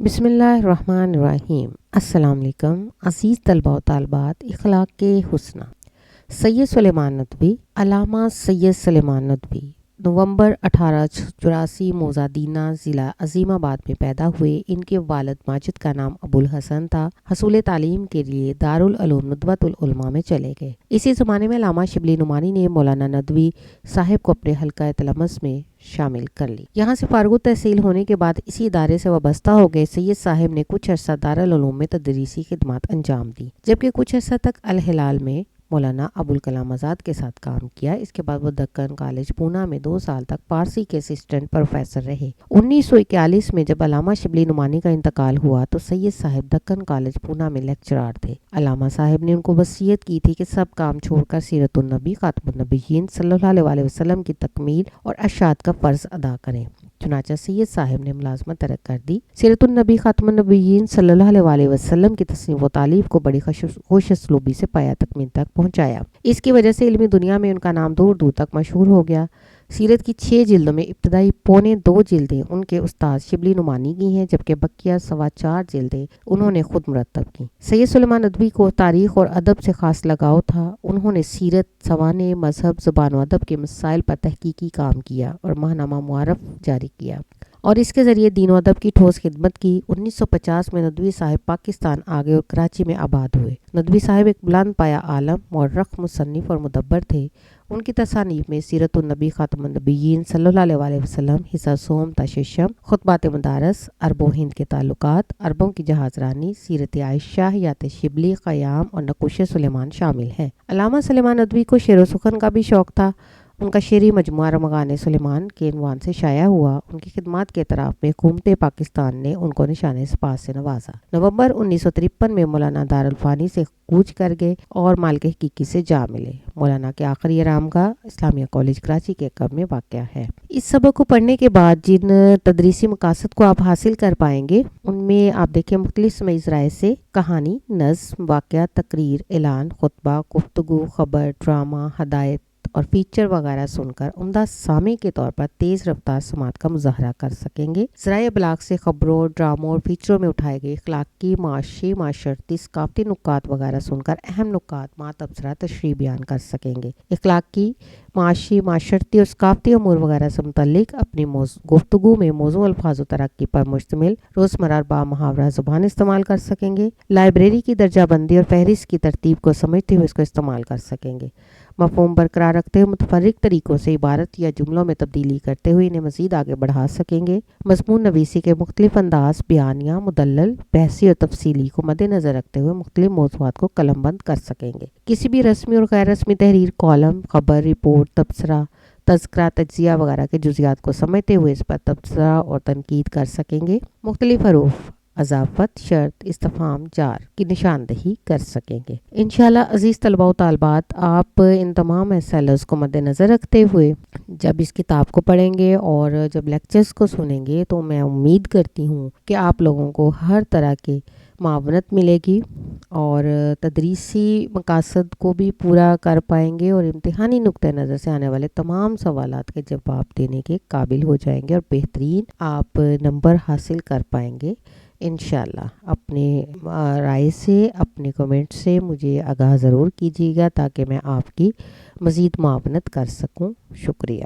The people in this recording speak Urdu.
بسم اللہ الرحمن الرحیم۔ السلام علیکم عزیز طلباء و طالبات اخلاق کے حسنہ۔ سید سلیمان ندوی، علامہ سید سلیمان ندوی نومبر 1884 موزادینہ ضلع عظیم آباد میں پیدا ہوئے۔ ان کے والد ماجد کا نام ابو الحسن تھا۔ حصول تعلیم کے لیے دارالعلوم ندوۃ العلماء میں چلے گئے۔ اسی زمانے میں علامہ شبلی نعمانی نے مولانا ندوی صاحب کو اپنے حلقہ تلمس میں شامل کر لی۔ یہاں سے فارغ التحصیل ہونے کے بعد اسی ادارے سے وابستہ ہو گئے۔ سید صاحب نے کچھ عرصہ دارالعلوم میں تدریسی خدمات انجام دی، جبکہ کچھ عرصہ تک الہلال میں مولانا ابوالکلام آزاد کے ساتھ کام کیا۔ اس کے بعد وہ دکن کالج پونا میں 2 سال تک فارسی کے اسسٹنٹ پروفیسر رہے۔ 1941 میں جب علامہ شبلی نعمانی کا انتقال ہوا تو سید صاحب دکن کالج پونا میں لیکچرار تھے۔ علامہ صاحب نے ان کو وصیت کی تھی کہ سب کام چھوڑ کر سیرت النبی خاتم النبیین صلی اللہ علیہ وسلم کی تکمیل اور اشاعت کا فرض ادا کریں۔ چنانچہ سید صاحب نے ملازمت ترک کر دی۔ سیرت النبی خاتم النبیین صلی اللہ علیہ وسلم کی تصنیف و تالیف کو بڑی خوش اسلوبی سے پایہ تکمیل تک پہنچایا۔ اس کی وجہ سے علمی دنیا میں ان کا نام دور دور تک مشہور ہو گیا۔ سیرت کی 6 جلدوں میں ابتدائی 2.25 جلدیں ان کے استاد شبلی نعمانی کی ہیں، جبکہ بقیہ 4.25 جلدیں انہوں نے خود مرتب کی۔ سید سلیمان ندوی کو تاریخ اور ادب سے خاص لگاؤ تھا۔ انہوں نے سیرت، سوانح، مذہب، زبان و ادب کے مسائل پر تحقیقی کام کیا اور ماہنامہ معارف جاری کیا اور اس کے ذریعے دین و ادب کی ٹھوس خدمت کی۔ 1950 میں ندوی صاحب پاکستان آ گئے اور کراچی میں آباد ہوئے۔ ندوی صاحب ایک بلند پایہ عالم، مورخ، مصنف اور مدبر تھے۔ ان کی تصانیف میں سیرت النبی خاتم النبیین صلی اللہ علیہ وسلم، حصہ سوم تا ششم، خطبات مدارس، عرب و ہند کے تعلقات، عربوں کی جہاز رانی، سیرت عائشہ، حیات شبلی، قیام اور نقوش سلیمان شامل ہیں۔ علامہ سلیمان ندوی کو شعر و سخن کا بھی شوق تھا۔ ان کا شعری مجموعہ رمضان سلیمان کے عنوان سے شائع ہوا۔ ان کی خدمات کے اعتراف میں حکومت پاکستان نے ان کو نشان سپاس سے نوازا۔ نومبر 1953 میں مولانا دارالفانی سے کوچ کر گئے اور مالک حقیقی سے جا ملے۔ مولانا کے آخری آرامگاہ اسلامیہ کالج کراچی کے قرب میں واقع ہے۔ اس سبق کو پڑھنے کے بعد جن تدریسی مقاصد کو آپ حاصل کر پائیں گے، ان میں آپ دیکھیں مختلف سمعی ذرائع سے کہانی، نظم، واقعہ، تقریر، اعلان، خطبہ، گفتگو، خبر، ڈرامہ، ہدایت اور فیچر وغیرہ سن کر عمدہ سامع کے طور پر تیز رفتار سماعت کا مظاہرہ کر سکیں گے۔ ذرائع ابلاغ سے خبروں، ڈراموں اور فیچروں میں اٹھائے گئے اخلاقی، معاشی، معاشرتی، ثقافتی نکات وغیرہ سن کر اہم نکات مع تبصرہ تشریح بیان کر سکیں گے۔ اخلاقی، معاشی، معاشرتی اور ثقافتی امور وغیرہ سے متعلق اپنی گفتگو میں موضوع، الفاظ و ترقی پر مشتمل روزمرہ با محاورہ زبان استعمال کر سکیں گے۔ لائبریری کی درجہ بندی اور فہرست کی ترتیب کو سمجھتے ہوئے اس کو استعمال کر سکیں گے۔ مفہوم برقرار رکھتے ہوئے متفرق طریقوں سے عبارت یا جملوں میں تبدیلی کرتے ہوئے انہیں مزید آگے بڑھا سکیں گے۔ مضمون نویسی کے مختلف انداز، بیانیہ، مدلل، بحثی اور تفصیلی کو مد نظر رکھتے ہوئے مختلف موضوعات کو قلم بند کر سکیں گے۔ کسی بھی رسمی اور غیر رسمی تحریر، کالم، خبر، رپورٹ، تبصرہ، تذکرہ، تجزیہ وغیرہ کے جزیات کو سمجھتے ہوئے اس پر تبصرہ اور تنقید کر سکیں گے۔ مختلف حروف، اضافت، شرط، استفہام، جار کی نشاندہی کر سکیں گے۔ انشاءاللہ عزیز طلباء و طالبات، آپ ان تمام SLs کو مد نظر رکھتے ہوئے جب اس کتاب کو پڑھیں گے اور جب لیکچرز کو سنیں گے تو میں امید کرتی ہوں کہ آپ لوگوں کو ہر طرح کی معاونت ملے گی اور تدریسی مقاصد کو بھی پورا کر پائیں گے اور امتحانی نقطہ نظر سے آنے والے تمام سوالات کے جواب دینے کے قابل ہو جائیں گے اور بہترین آپ نمبر حاصل کر پائیں گے انشاءاللہ۔ اپنے رائے سے، اپنے کمنٹ سے مجھے آگاہ ضرور کیجیے گا تاکہ میں آپ کی مزید معاونت کر سکوں۔ شکریہ۔